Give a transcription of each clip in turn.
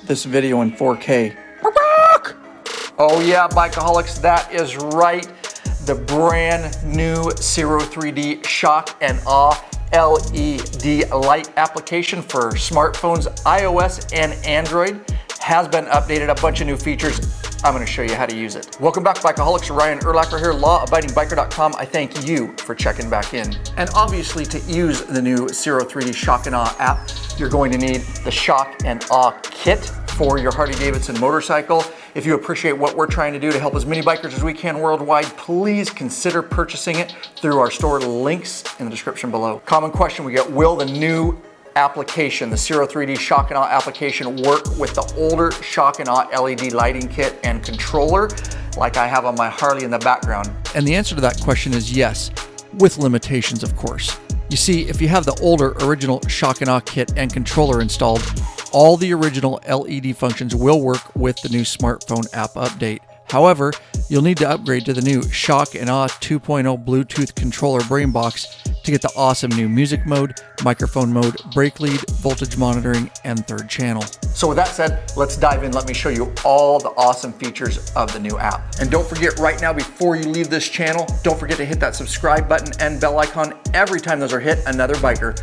this video in 4K. Oh yeah, Bikeaholics, that is right. The brand new Ciro 3D Shock and Awe LED light application for smartphones, iOS and Android has been updated, a bunch of new features. I'm going to show you how to use it. Welcome back, Bikeaholics. Ryan Urlacher here, lawabidingbiker.com. I thank you for checking back in. And obviously, to use the new Ciro 3D Shock and Awe app, you're going to need the Shock and Awe kit for your Harley-Davidson motorcycle. If you appreciate what we're trying to do to help as many bikers as we can worldwide, please consider purchasing it through our store, links in the description below. Common question we get, will the new application, the Ciro 3D Shock and Awe application, work with the older Shock and Awe LED lighting kit and controller like I have on my Harley in the background? And the answer to that question is yes, with limitations, of course. You see, if you have the older original Shock and Awe kit and controller installed, all the original LED functions will work with the new smartphone app update. However, you'll need to upgrade to the new Shock and Awe 2.0 Bluetooth controller brain box to get the awesome new music mode, microphone mode, brake lead, voltage monitoring, and third channel. So with that said, let's dive in. Let me show you all the awesome features of the new app. And don't forget right now, before you leave this channel, don't forget to hit that subscribe button and bell icon. Every time those are hit, another biker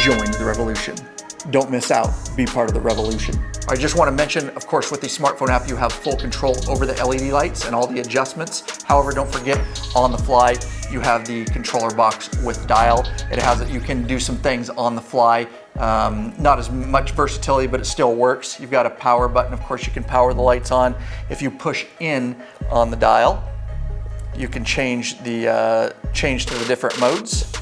joins the revolution. Don't miss out, be part of the revolution. I just want to mention, of course, with the smartphone app, you have full control over the LED lights and all the adjustments. However, don't forget, on the fly, you have the controller box with dial. It has it, you can do some things on the fly. Not as much versatility, but it still works. You've got a power button. Of course, you can power the lights on. If you push in on the dial, you can change to the different modes.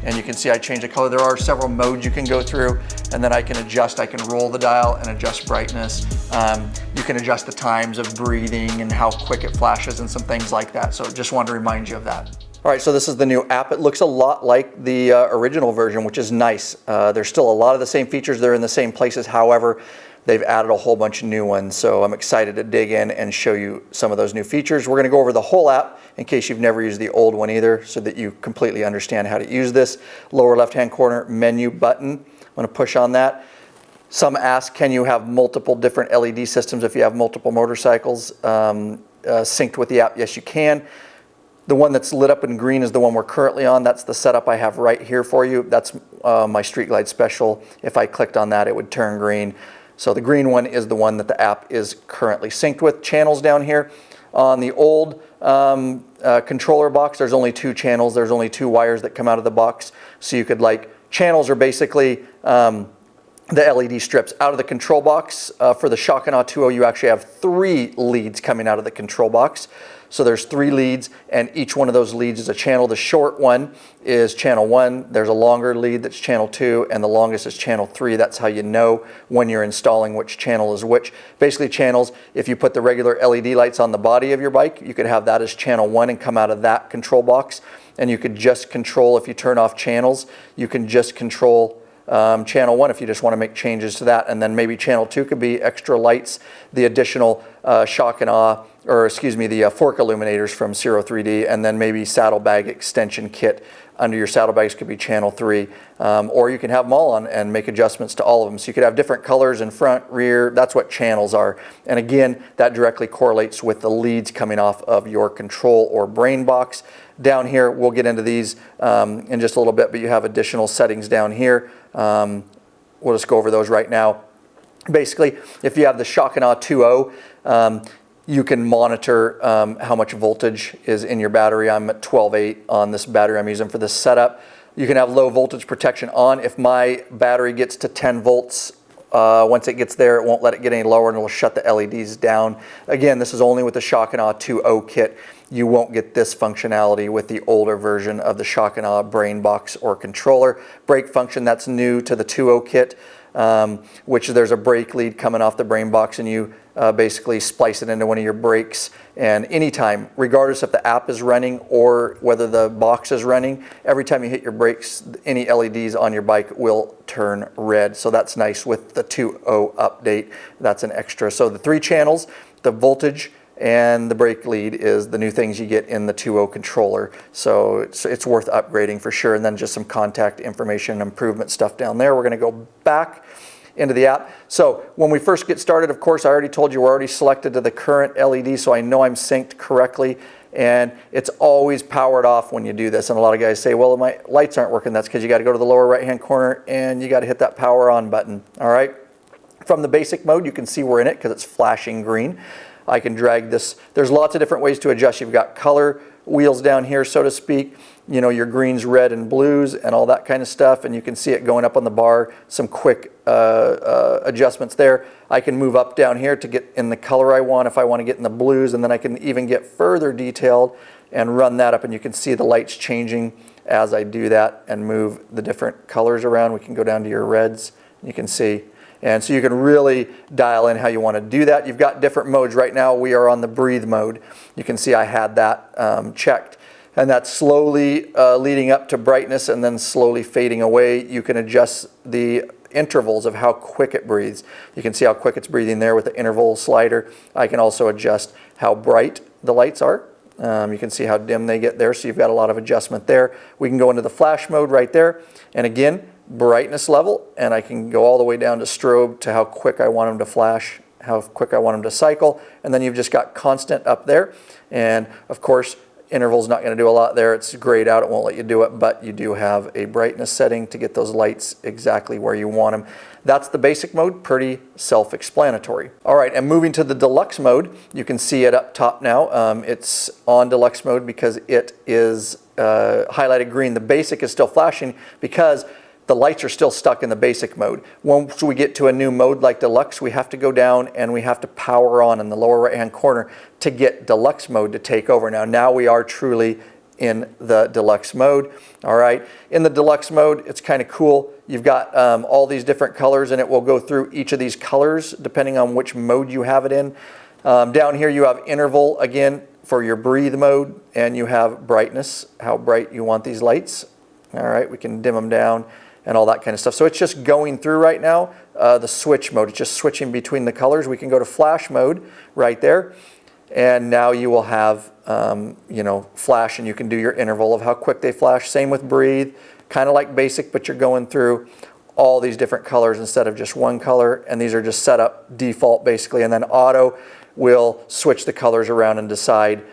And you can see I change the color. There are several modes you can go through, and then I can adjust. I can roll the dial and adjust brightness. You can adjust the times of breathing and how quick it flashes and some things like that. So just wanted to remind you of that. All right, so this is the new app. It looks a lot like the original version, which is nice. There's still a lot of the same features. They're in the same places. However, they've added a whole bunch of new ones. So I'm excited to dig in and show you some of those new features. We're gonna go over the whole app in case you've never used the old one either, so that you completely understand how to use this. Lower left-hand corner menu button. I'm gonna push on that. Some ask, can you have multiple different LED systems if you have multiple motorcycles synced with the app? Yes, you can. The one that's lit up in green is the one we're currently on. That's the setup I have right here for you. That's my Street Glide Special. If I clicked on that, it would turn green. So the green one is the one that the app is currently synced with. Channels down here. On the old controller box, there's only 2 channels. There's only 2 wires that come out of the box. So you could channels are basically the LED strips out of the control box. For the Shock and Awe 2.0, you actually have 3 leads coming out of the control box. So there's 3 leads, and each one of those leads is a channel. The short one is channel 1. There's a longer lead that's channel 2, and the longest is channel 3. That's how you know when you're installing which channel is which. Basically, channels, if you put the regular LED lights on the body of your bike, you could have that as channel 1 and come out of that control box. And you could just control, if you turn off channels, you can just control channel 1 if you just want to make changes to that. And then maybe channel 2 could be extra lights, the additional Shock and Awe, or excuse me, the fork illuminators from Ciro 3D, and then maybe saddlebag extension kit under your saddlebags could be channel 3. Or you can have them all on and make adjustments to all of them. So you could have different colors in front, rear. That's what channels are. And again, that directly correlates with the leads coming off of your control or brain box. Down here, we'll get into these in just a little bit, but you have additional settings down here. We'll just go over those right now. Basically, if you have the Shock and Awe 2.0, you can monitor how much voltage is in your battery. I'm at 12.8 on this battery I'm using for this setup. You can have low voltage protection on. If my battery gets to 10 volts, once it gets there, it won't let it get any lower, and it will shut the LEDs down. Again, this is only with the Shock and Awe 2.0 kit. You won't get this functionality with the older version of the Shock and Awe brain box or controller. Brake function, that's new to the 2.0 kit, which there's a brake lead coming off the brain box, and you basically splice it into one of your brakes. And anytime, regardless if the app is running or whether the box is running, every time you hit your brakes, any LEDs on your bike will turn red. So that's nice with the 2.0 update. That's an extra. So the 3 channels, the voltage, and the brake lead is the new things you get in the 2.0 controller. So it's worth upgrading for sure. And then just some contact information and improvement stuff down there. We're going to go back into the app. So when we first get started, of course, I already told you we're already selected to the current LED, so I know I'm synced correctly. And it's always powered off when you do this. And a lot of guys say, well, my lights aren't working. That's because you got to go to the lower right-hand corner and you got to hit that power on button. All right. From the basic mode, you can see we're in it because it's flashing green. I can drag this. There's lots of different ways to adjust. You've got color wheels down here, so to speak. You know, your greens, red, and blues, and all that kind of stuff. And you can see it going up on the bar. Some quick adjustments there. I can move up down here to get in the color I want if I want to get in the blues, and then I can even get further detailed and run that up, and you can see the lights changing as I do that and move the different colors around. We can go down to your reds. You can see. And so you can really dial in how you want to do that. You've got different modes. Right now we are on the breathe mode. You can see I had that checked. And that's slowly leading up to brightness and then slowly fading away. You can adjust the intervals of how quick it breathes. You can see how quick it's breathing there with the interval slider. I can also adjust how bright the lights are. You can see how dim they get there, so you've got a lot of adjustment there. We can go into the flash mode right there, and again, brightness level, and I can go all the way down to strobe to how quick I want them to flash, how quick I want them to cycle, and then you've just got constant up there. And of course, interval's not going to do a lot there. It's grayed out, it won't let you do it, but you do have a brightness setting to get those lights exactly where you want them. That's the basic mode, pretty self-explanatory. All right, and moving to the deluxe mode, you can see it up top now. It's on deluxe mode because it is highlighted green. The basic is still flashing because the lights are still stuck in the basic mode. Once we get to a new mode like deluxe, we have to go down and we have to power on in the lower right hand corner to get deluxe mode to take over. Now we are truly in the deluxe mode. All right, in the deluxe mode, it's kind of cool. You've got all these different colors, and it will go through each of these colors depending on which mode you have it in. Down here you have interval again for your breathe mode, and you have brightness, how bright you want these lights. All right, we can dim them down and all that kind of stuff. So it's just going through right now, the switch mode. It's just switching between the colors. We can go to flash mode right there, and now you will have you know, flash, and you can do your interval of how quick they flash. Same with breathe, kind of like basic, but you're going through all these different colors instead of just one color, and these are just set up default basically, and then auto will switch the colors around and decide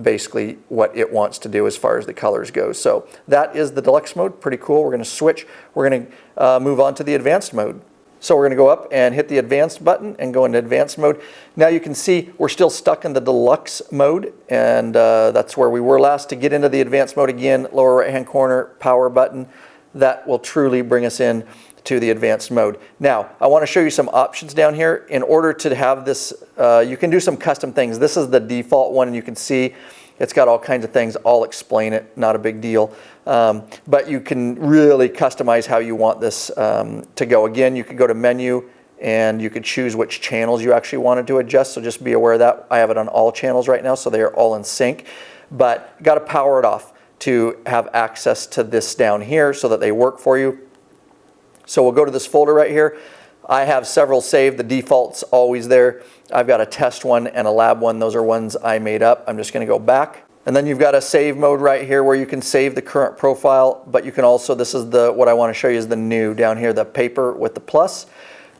basically what it wants to do as far as the colors go. So that is the deluxe mode, pretty cool. We're going to switch. We're going to move on to the advanced mode. So we're going to go up and hit the advanced button and go into advanced mode. Now you can see we're still stuck in the deluxe mode, and that's where we were last. To get into the advanced mode again, lower right hand corner, power button. That will truly bring us in to the advanced mode. Now, I want to show you some options down here. In order to have this, you can do some custom things. This is the default one, and you can see it's got all kinds of things. I'll explain it, not a big deal. But you can really customize how you want this to go. Again, you could go to menu, and you could choose which channels you actually wanted to adjust, so just be aware of that. I have it on all channels right now, so they are all in sync. But you got to power it off to have access to this down here so that they work for you. So we'll go to this folder right here. I have several saved. The default's always there. I've got a test one and a lab one. Those are ones I made up. I'm just going to go back. And then you've got a save mode right here where you can save the current profile, but you can also, this is what I want to show you is the new down here, the paper with the plus.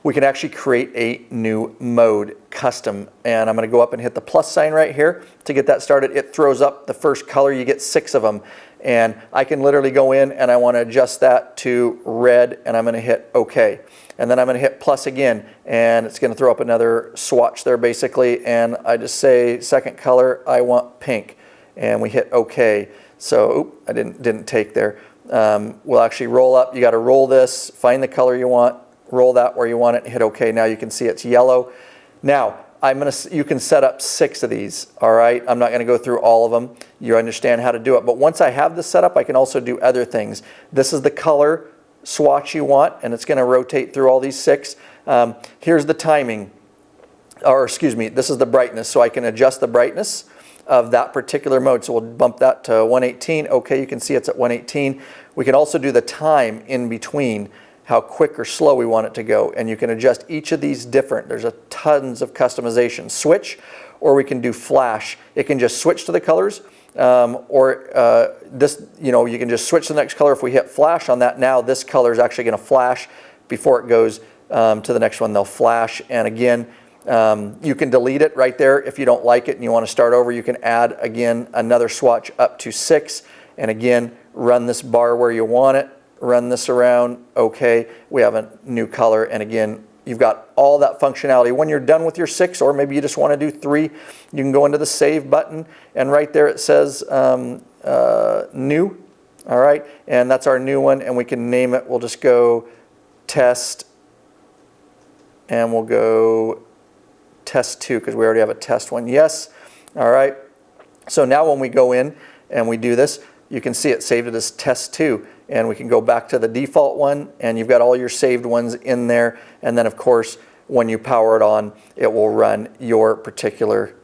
We can actually create a new mode, custom. And I'm going to go up and hit the plus sign right here to get that started. It throws up the first color. You get 6 of them. And I can literally go in and I want to adjust that to red, and I'm going to hit OK. And then I'm going to hit plus again, and it's going to throw up another swatch there basically. And I just say second color, I want pink. And we hit OK. So I didn't take there. We'll actually roll up. You got to roll this, find the color you want, roll that where you want it, and hit OK. Now you can see it's yellow. Now you can set up 6 of these. All right, I'm not going to go through all of them. You understand how to do it. But once I have this set up, I can also do other things. This is the color swatch you want, and it's going to rotate through all these 6. Here's the timing, or excuse me, this is the brightness. So I can adjust the brightness of that particular mode. So we'll bump that to 118. Okay, you can see it's at 118. We can also do the time in between, how quick or slow we want it to go. And you can adjust each of these different. There's tons of customization. Switch, or we can do flash. It can just switch to the colors, or this, you know, you can just switch to the next color. If we hit flash on that now, this color is actually going to flash before it goes to the next one, they'll flash. And again, you can delete it right there. If you don't like it and you want to start over, you can add, again, another swatch up to 6. And again, run this bar where you want it, run this around, okay, we have a new color. And again, you've got all that functionality. When you're done with your 6, or maybe you just want to do 3, you can go into the Save button, and right there it says New. All right, and that's our new one, and we can name it. We'll just go Test, and we'll go Test 2, because we already have a Test 1. Yes. All right. So now when we go in and we do this, you can see it saved it as Test 2. And we can go back to the default one, and you've got all your saved ones in there. And then, of course, when you power it on, it will run your particular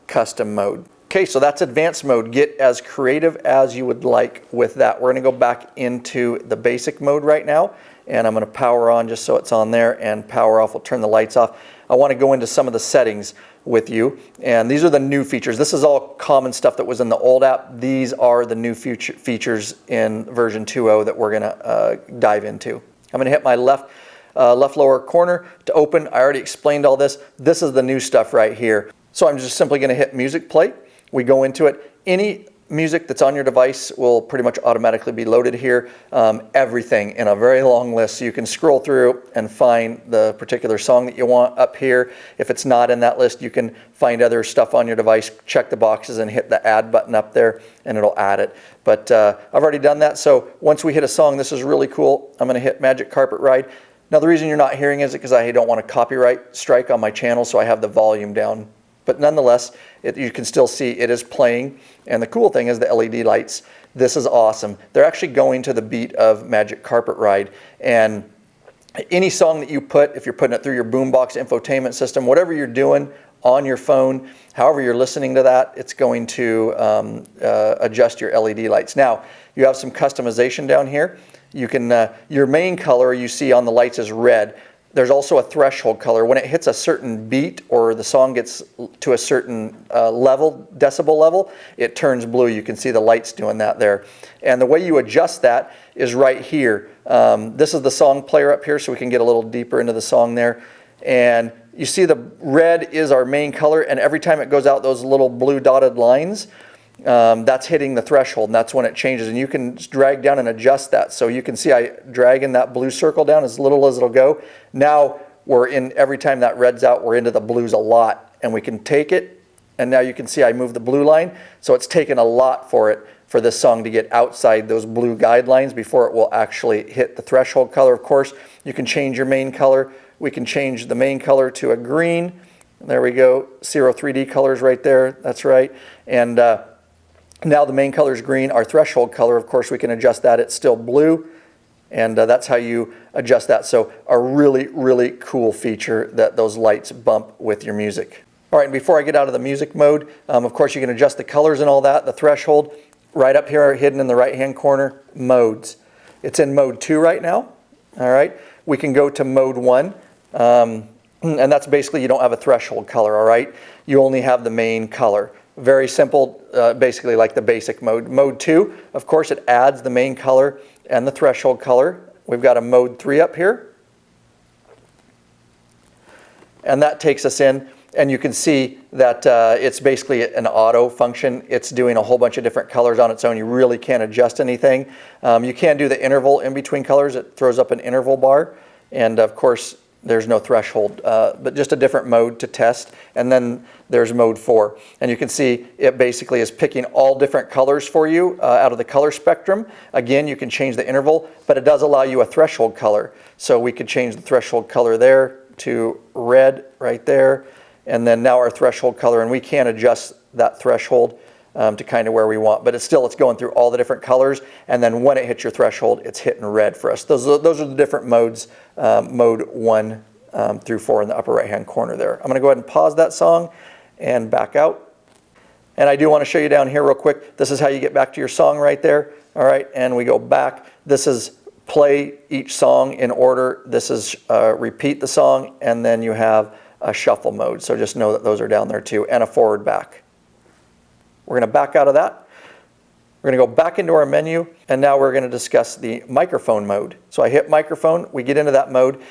custom mode. Okay, so that's advanced mode. Get as creative as you would like with that. We're going to go back into the basic mode right now, and I'm going to power on just so it's on there, and power off. We'll turn the lights off. I want to go into some of the settings with you, and these are the new features. This is all common stuff that was in the old app. These are the new features in version 2.0 that we're going to dive into. I'm going to hit my left lower corner to open. I already explained all this. This is the new stuff right here. So I'm just simply going to hit music play. We go into it. Any music that's on your device will pretty much automatically be loaded here. Everything in a very long list. So you can scroll through and find the particular song that you want up here. If it's not in that list, you can find other stuff on your device, check the boxes and hit the add button up there, and it'll add it. But I've already done that. So once we hit a song, this is really cool. I'm going to hit Magic Carpet Ride. Now the reason you're not hearing is because I don't want a copyright strike on my channel, so I have the volume down. But nonetheless, you can still see it is playing. And the cool thing is the LED lights. This is awesome. They're actually going to the beat of Magic Carpet Ride. And any song that you put, if you're putting it through your boombox infotainment system, whatever you're doing on your phone, however you're listening to that, it's going to adjust your LED lights. Now, you have some customization down here. You can, your main color you see on the lights is red. There's also a threshold color. When it hits a certain beat or the song gets to a certain decibel level, it turns blue. You can see the lights doing that there. And the way you adjust that is right here. This is the song player up here, so we can get a little deeper into the song there. And you see the red is our main color, and every time it goes out those little blue dotted lines, that's hitting the threshold, and that's when it changes. And you can drag down and adjust that. So you can see I drag in that blue circle down as little as it'll go. Now we're in, every time that red's out, we're into the blues a lot. And we can take it, and now you can see I move the blue line. So it's taken a lot for this song to get outside those blue guidelines before it will actually hit the threshold color. Of course, you can change your main color. We can change the main color to a green. There we go. Ciro 3D colors right there. That's right. And now the main color is green. Our threshold color, of course, we can adjust that. It's still blue, and that's how you adjust that. So a really, really cool feature that those lights bump with your music. All right, and before I get out of the music mode, of course, you can adjust the colors and all that, the threshold. Right up here, hidden in the right-hand corner, modes. It's in mode 2 right now. All right, we can go to mode 1. And that's basically you don't have a threshold color, all right? You only have the main color. Very simple, basically like the basic mode. Mode 2, of course, it adds the main color and the threshold color. We've got a mode 3 up here. And that takes us in, and you can see that it's basically an auto function. It's doing a whole bunch of different colors on its own. You really can't adjust anything. You can do the interval in between colors. It throws up an interval bar. And of course, there's no threshold, but just a different mode to test. And then there's mode 4. And you can see it basically is picking all different colors for you out of the color spectrum. Again, you can change the interval, but it does allow you a threshold color. So we could change the threshold color there to red right there. And then now our threshold color, and we can adjust that threshold to kind of where we want, but it's going through all the different colors, and then when it hits your threshold, it's hitting red for us. Those are the different modes, mode 1 through 4 in the upper right hand corner there. I'm going to go ahead and pause that song and back out. And I do want to show you down here real quick. This is how you get back to your song right there. All right, and we go back. This is play each song in order. This is repeat the song, and then you have a shuffle mode. So just know that those are down there too, and a forward back. We're going to back out of that. We're going to go back into our menu, and now we're going to discuss the microphone mode. So I hit microphone, we get into that mode.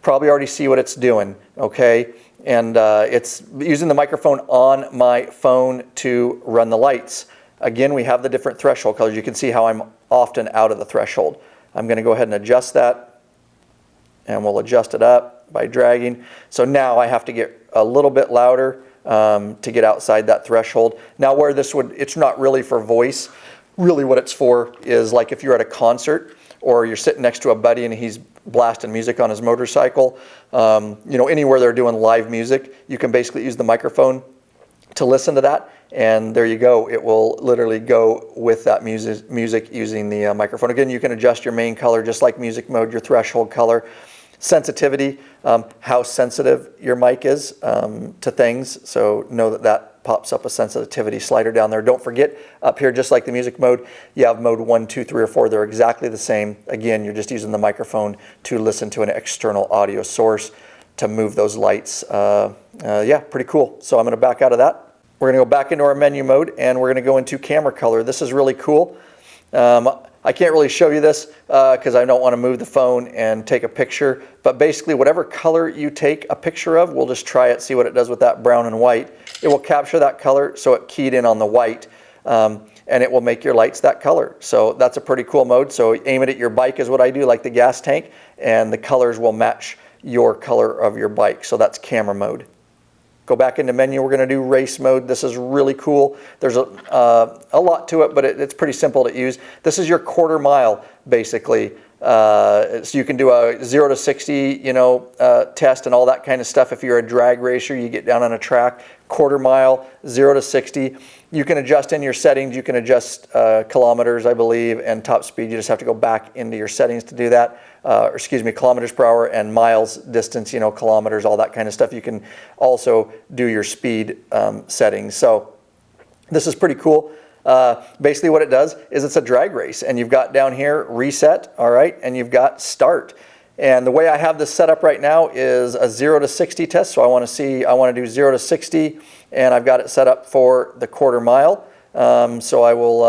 probably already see what it's doing, okay? And it's using the microphone on my phone to run the lights. Again, we have the different threshold colors. You can see how I'm often out of the threshold. I'm going to go ahead and adjust that, and we'll adjust it up by dragging. So now I have to get a little bit louder to get outside that threshold. Now where this would, it's not really for voice. Really what it's for is like if you're at a concert or you're sitting next to a buddy and he's blasting music on his motorcycle, you know, anywhere they're doing live music, you can basically use the microphone to listen to that, and there you go. It will literally go with that music using the microphone. Again, you can adjust your main color just like music mode, your threshold color, sensitivity, how sensitive your mic is to things. So know that that pops up a sensitivity slider down there. Don't forget up here, just like the music mode, you have mode 1, 2, 3, or 4. They're exactly the same. Again, you're just using the microphone to listen to an external audio source to move those lights. Yeah, pretty cool. So I'm going to back out of that. We're going to go back into our menu mode, and we're going to go into camera color. This is really cool. I can't really show you this because I don't want to move the phone and take a picture, but basically whatever color you take a picture of, we'll just try it, see what it does with that brown and white. It will capture that color, so it keyed in on the white, and it will make your lights that color. So that's a pretty cool mode. So aim it at your bike is what I do, like the gas tank, and the colors will match your color of your bike. So that's camera mode. Go back into menu. We're going to do race mode. This is really cool. There's a lot to it, but it's pretty simple to use. This is your quarter mile, basically. So you can do a 0 to 60, you know, test and all that kind of stuff. If you're a drag racer, you get down on a track, quarter mile, 0 to 60. You can adjust in your settings. You can adjust kilometers, I believe, and top speed. You just have to go back into your settings to do that. Or excuse me, kilometers per hour and miles, distance, you know, kilometers, all that kind of stuff. You can also do your speed settings. So this is pretty cool. Basically what it does is it's a drag race, and you've got down here reset, all right, and you've got start. And the way I have this set up right now is a 0 to 60 test. So I want to do 0 to 60, and I've got it set up for the quarter mile. So I will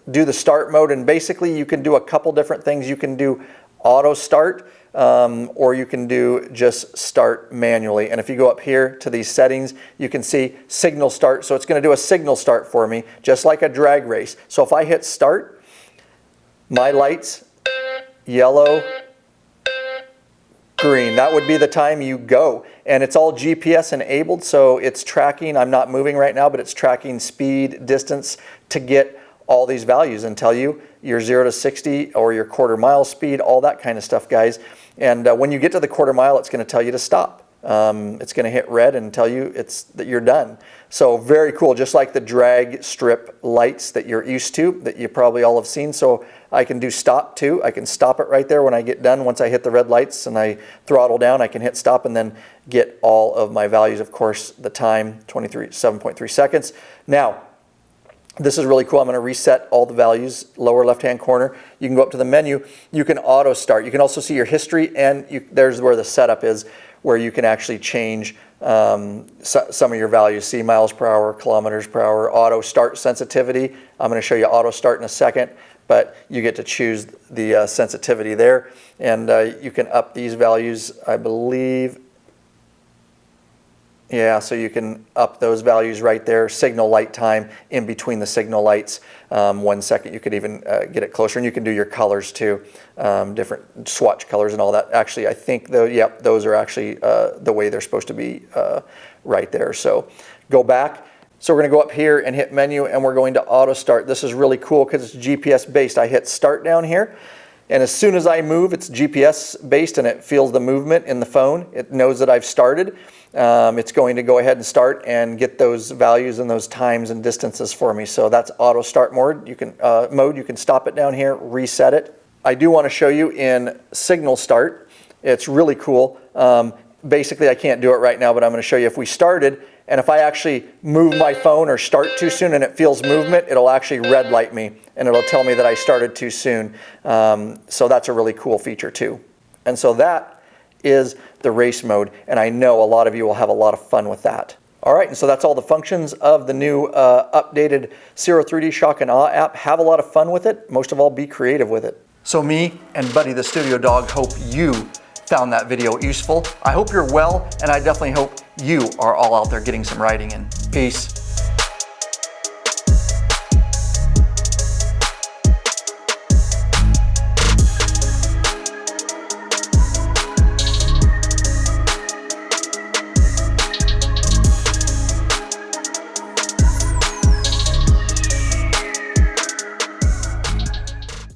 do the start mode, and basically you can do a couple different things. You can do auto start, or you can do just start manually. And if you go up here to these settings, you can see signal start. So it's going to do a signal start for me, just like a drag race. So if I hit start, my lights, yellow, green, that would be the time you go. And it's all GPS enabled, so it's tracking. I'm not moving right now, but it's tracking speed, distance to get all these values and tell you your 0 to 60 or your quarter mile speed, all that kind of stuff, guys. And when you get to the quarter mile, it's going to tell you to stop. It's going to hit red and tell you that you're done. So very cool, just like the drag strip lights that you're used to, that you probably all have seen. So I can do stop too. I can stop it right there when I get done. Once I hit the red lights and I throttle down, I can hit stop and then get all of my values. Of course, the time, 7.3 seconds. Now, this is really cool. I'm going to reset all the values, lower left-hand corner. You can go up to the menu. You can auto start. You can also see your history, and there's where the setup is, where you can actually change some of your values. See miles per hour, kilometers per hour, auto start sensitivity. I'm going to show you auto start in a second, but you get to choose the sensitivity there. And you can up these values, I believe. Yeah, so you can up those values right there. Signal light time in between the signal lights, 1 second. You could even get it closer, and you can do your colors too, different swatch colors and all that. Actually, I think those are actually the way they're supposed to be right there. So go back. So we're going to go up here and hit menu, and we're going to auto start. This is really cool because it's GPS based. I hit start down here, and as soon as I move, it's GPS based, and it feels the movement in the phone. It knows that I've started. It's going to go ahead and start and get those values and those times and distances for me. So that's auto start mode. You can stop it down here, reset it. I do want to show you in signal start. It's really cool. Basically, I can't do it right now, but I'm going to show you if we started, and if I actually move my phone or start too soon and it feels movement, it'll actually red light me, and it'll tell me that I started too soon. So that's a really cool feature too. And so that is the race mode, and I know a lot of you will have a lot of fun with that. All right, and so that's all the functions of the new updated Ciro 3D Shock and Awe app. Have a lot of fun with it. Most of all, be creative with it. So me and Buddy the Studio Dog hope you found that video useful. I hope you're well, and I definitely hope you are all out there getting some writing in. Peace.